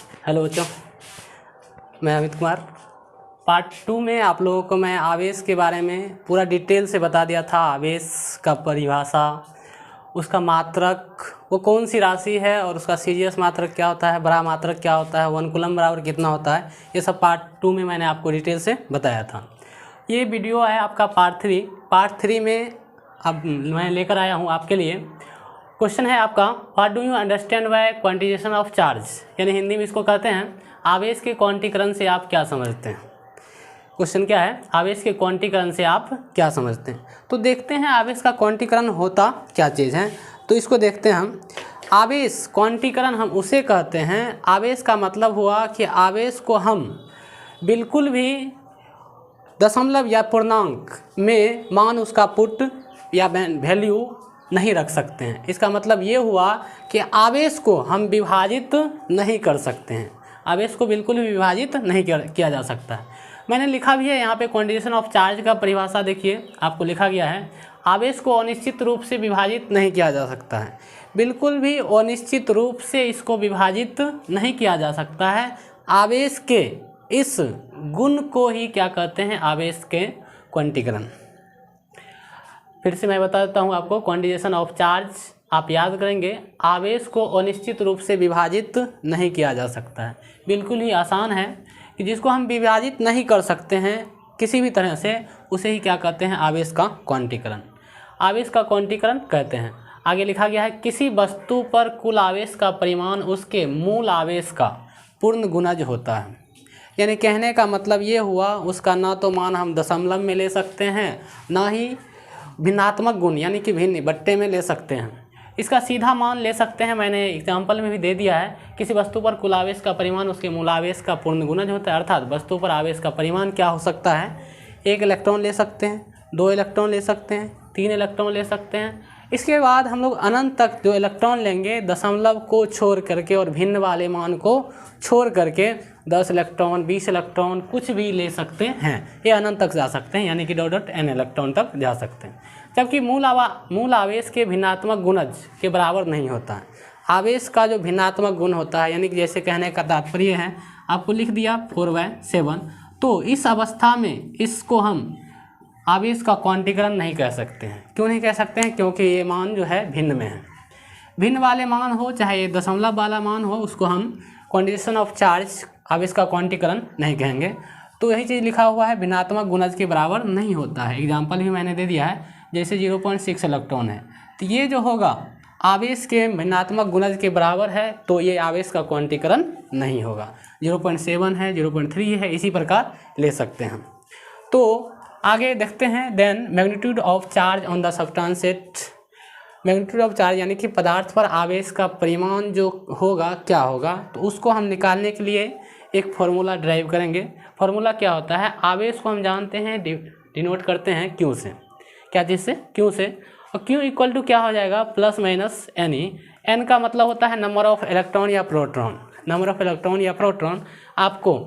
Hello बच्चों, मैं Amit Kumar. Part 2 में आप लोगों को मैं आवेश के बारे में पूरा डिटेल से बता दिया था। आवेश का परिभाषा, उसका मात्रक, वो कौन सी राशि है और उसका सीजीएस मात्रक क्या होता है, बड़ा मात्रक क्या होता है, 1 कूलम बराबर कितना होता है, ये सब पार्ट 2 में मैंने आपको डिटेल से बताया था। ये वीडियो है आपका पार्ट 3 में अब मैं लेकर आया हूँ आपके लिए। क्वेश्चन है आपका, what do you understand by quantisation of charge, यानी हिंदी में इसको कहते हैं आवेश के क्वांटीकरण से आप क्या समझते हैं। क्वेश्चन क्या है, आवेश के क्वांटीकरण से आप क्या समझते हैं। तो देखते हैं आवेश का क्वांटीकरण होता क्या चीज़ है। तो इसको देखते हैं हम। आवेश क्वांटीकरण हम उसे कहते हैं, आवेश का मतलब हुआ कि आवेश को हम बिल्कुल भी दशमलव या पूर्णांक में मान उसका पुट या वैल्यू नहीं रख सकते हैं। इसका मतलब ये हुआ कि आवेश को हम विभाजित नहीं कर सकते हैं, आवेश को बिल्कुल भी विभाजित नहीं किया जा सकता है। मैंने लिखा भी है यहाँ पे क्वांटिजेशन ऑफ चार्ज का परिभाषा देखिए, आपको लिखा गया है आवेश को अनिश्चित रूप से विभाजित नहीं किया जा सकता है, बिल्कुल भी अनिश्चित रूप से इसको विभाजित नहीं किया जा सकता है। आवेश के इस गुण को ही क्या कहते हैं, आवेश के क्वांटीकरण। फिर से मैं बता देता हूँ आपको, क्वांटिजेशन ऑफ चार्ज आप याद करेंगे, आवेश को अनिश्चित रूप से विभाजित नहीं किया जा सकता है। बिल्कुल ही आसान है कि जिसको हम विभाजित नहीं कर सकते हैं किसी भी तरह से, उसे ही क्या कहते हैं, आवेश का क्वांटीकरण। आवेश का क्वांटीकरण कहते हैं। आगे लिखा गया है, किसी वस्तु पर कुल आवेश का परिमाण उसके मूल आवेश का पूर्ण गुणज होता है। यानी कहने का मतलब ये हुआ, उसका ना तो मान हम दशमलव में ले सकते हैं, ना ही भिन्नात्मक गुण यानी कि भिन्न बट्टे में ले सकते हैं। इसका सीधा मान ले सकते हैं, मैंने एग्जाम्पल में भी दे दिया है। किसी वस्तु पर कुल आवेश का परिमाण उसके मूल आवेश का पूर्ण गुणज होता है। अर्थात वस्तु पर आवेश का परिमाण क्या हो सकता है, 1 इलेक्ट्रॉन ले सकते हैं, 2 इलेक्ट्रॉन ले सकते हैं, 3 इलेक्ट्रॉन ले सकते हैं। इसके बाद हम लोग अनंत तक जो इलेक्ट्रॉन लेंगे, दशमलव को छोड़ करके और भिन्न वाले मान को छोड़ करके 10 इलेक्ट्रॉन, 20 इलेक्ट्रॉन कुछ भी ले सकते हैं। ये अनंत तक जा सकते हैं, यानी कि n इलेक्ट्रॉन तक जा सकते हैं। जबकि मूल आवेश के भिन्नात्मक गुणज के बराबर नहीं होता है। आवेश का जो भिन्नात्मक गुण होता है, यानी कि जैसे कहने का तात्पर्य है, आपको लिख दिया 4/7, तो इस अवस्था में इसको हम आवेश का क्वांटीकरण नहीं कह सकते हैं। क्यों नहीं कह सकते हैं, क्योंकि ये मान जो है भिन्न में है। भिन्न वाले मान हो चाहे ये दशमलव वाला मान हो, उसको हम क्वांटिजेशन ऑफ चार्ज, आवेश का क्वांटीकरण नहीं कहेंगे। तो यही चीज़ लिखा हुआ है, भिन्नात्मक गुणज के बराबर नहीं होता है। एग्जाम्पल भी मैंने दे दिया है, जैसे 0.6 इलेक्ट्रॉन है, तो ये जो होगा आवेश के भिन्नात्मक गुणज के बराबर है, तो ये आवेश का क्वांटीकरण नहीं होगा। 0.7 है, 0.3 है, इसी प्रकार ले सकते हैं। तो आगे देखते हैं, then magnitude of charge on the substance at, magnitude of charge यानी कि पदार्थ पर आवेश का परिमाण जो होगा क्या होगा, तो उसको हम निकालने के लिए एक फार्मूला ड्राइव करेंगे। फार्मूला क्या होता है, आवेश को हम जानते हैं डिनोट करते हैं क्यू से, क्या चीज़ से, क्यू से, और क्यू इक्वल टू क्या हो जाएगा, प्लस माइनस एन ई। एन का मतलब होता है नंबर ऑफ इलेक्ट्रॉन या प्रोटॉन, नंबर ऑफ इलेक्ट्रॉन या प्रोटॉन आपको,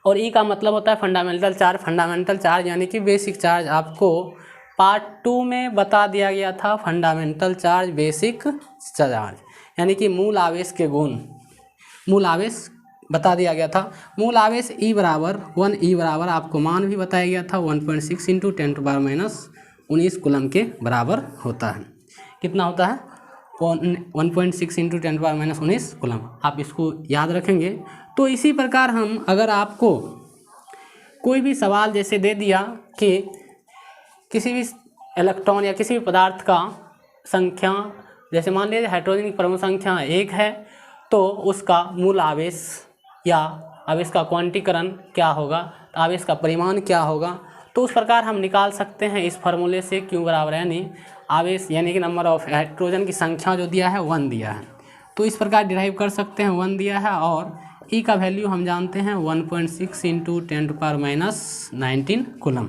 और ई का मतलब होता है फंडामेंटल चार्ज। फंडामेंटल चार्ज यानी कि बेसिक चार्ज, आपको पार्ट 2 में बता दिया गया था। फंडामेंटल चार्ज, बेसिक चार्ज यानी कि मूल आवेश के गुण, मूल आवेश बता दिया गया था। मूल आवेश E बराबर 1, E बराबर आपको मान भी बताया गया था 1.6 × 10⁻⁻19 कूलम के बराबर होता है। कितना होता है, 1.6 × 10⁻⁻19 कूलम। आप इसको याद रखेंगे। तो इसी प्रकार हम, अगर आपको कोई भी सवाल जैसे दे दिया कि किसी भी इलेक्ट्रॉन या किसी भी पदार्थ का संख्या, जैसे मान लीजिए हाइड्रोजन की परमाणु संख्या 1 है, तो उसका मूल आवेश या आवेश का क्वांटीकरण क्या होगा, आवेश का परिमाण क्या होगा, तो उस प्रकार हम निकाल सकते हैं इस फार्मूले से। क्यू बराबर यानी आवेश यानी कि नंबर ऑफ हाइड्रोजन की संख्या जो दिया है 1 दिया है, तो इस प्रकार डिराइव कर सकते हैं। 1 दिया है और ई का वैल्यू हम जानते हैं 1.6 × 10⁻⁻19 कूलम।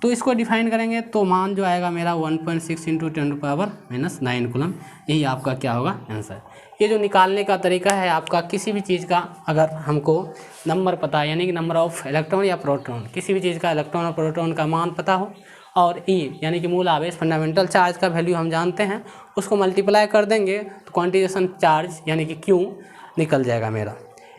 तो इसको डिफाइन करेंगे तो मान जो आएगा मेरा 1.6 × 10⁻⁻9 कूलम। यही आपका क्या होगा, आंसर। ये जो निकालने का तरीका है आपका, किसी भी चीज़ का अगर हमको नंबर पता है, यानी कि नंबर ऑफ इलेक्ट्रॉन या प्रोटॉन, किसी भी चीज़ का इलेक्ट्रॉन और प्रोटॉन का मान पता हो, और ई यानी कि मूल आवेश फंडामेंटल चार्ज का वैल्यू हम जानते हैं, उसको मल्टीप्लाई कर देंगे तो क्वांटिजेशन चार्ज यानी कि क्यू निकल जाएगा मेरा।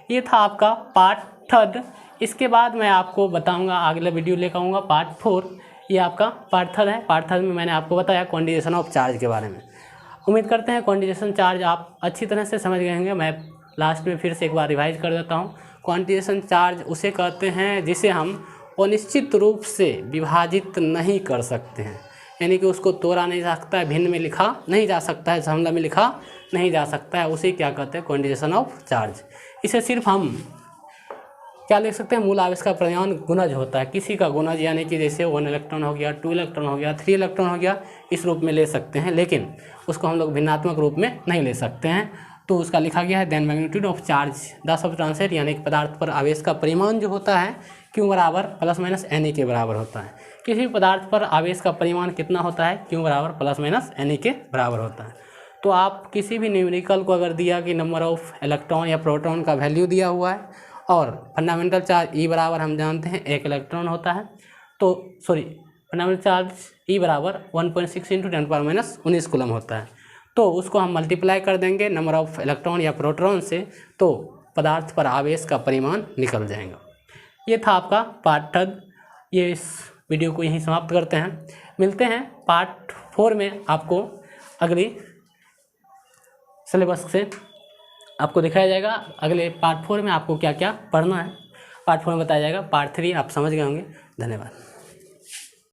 ये था आपका पार्ट 3। इसके बाद मैं आपको बताऊंगा, अगला वीडियो लेकर आऊँगा पार्ट 4। ये आपका पार्ट 3 है। पार्ट 3 में मैंने आपको बताया क्वांटिजेशन ऑफ चार्ज के बारे में। उम्मीद करते हैं क्वांटिजेशन चार्ज आप अच्छी तरह से समझ गए होंगे। मैं लास्ट में फिर से एक बार रिवाइज कर देता हूँ। क्वांटिजेशन चार्ज उसे कहते हैं जिसे हम अनिश्चित रूप से विभाजित नहीं कर सकते हैं, यानी कि उसको तोड़ा नहीं जा सकता है, भिन्न में लिखा नहीं जा सकता है, समला में लिखा नहीं जा सकता है, उसे क्या कहते हैं क्वांटिजेशन ऑफ चार्ज। इसे सिर्फ हम क्या लिख सकते हैं, मूल आवेश का परिमाण गुणज होता है, किसी का गुणज, यानी कि जैसे 1 इलेक्ट्रॉन हो गया, 2 इलेक्ट्रॉन हो गया, 3 इलेक्ट्रॉन हो गया, इस रूप में ले सकते हैं, लेकिन उसको हम लोग भिन्नात्मक रूप में नहीं ले सकते हैं। तो उसका लिखा गया है then magnitude of charge the substance, यानी कि पदार्थ पर आवेश का परिमाण जो होता है क्यू बराबर प्लस माइनस एन के बराबर होता है। किसी भी पदार्थ पर आवेश का परिमाण कितना होता है, क्यू बराबर प्लस माइनस एन के बराबर होता है। तो आप किसी भी न्यूमेरिकल को अगर दिया कि नंबर ऑफ इलेक्ट्रॉन या प्रोटॉन का वैल्यू दिया हुआ है और फंडामेंटल चार्ज ई बराबर हम जानते हैं 1 इलेक्ट्रॉन होता है, तो फंडामेंटल चार्ज ई बराबर 1.6 × 10⁻⁻19 कूलम होता है, तो उसको हम मल्टीप्लाई कर देंगे नंबर ऑफ इलेक्ट्रॉन या प्रोटॉन से, तो पदार्थ पर आवेश का परिमाण निकल जाएगा। ये था आपका पार्ट 3। ये इस वीडियो को यहीं समाप्त करते हैं। मिलते हैं पार्ट 4 में। आपको अगली सिलेबस से आपको दिखाया जाएगा अगले पार्ट 4 में आपको क्या क्या पढ़ना है। पार्ट 4 में बताया जाएगा। पार्ट 3 आप समझ गए होंगे। धन्यवाद।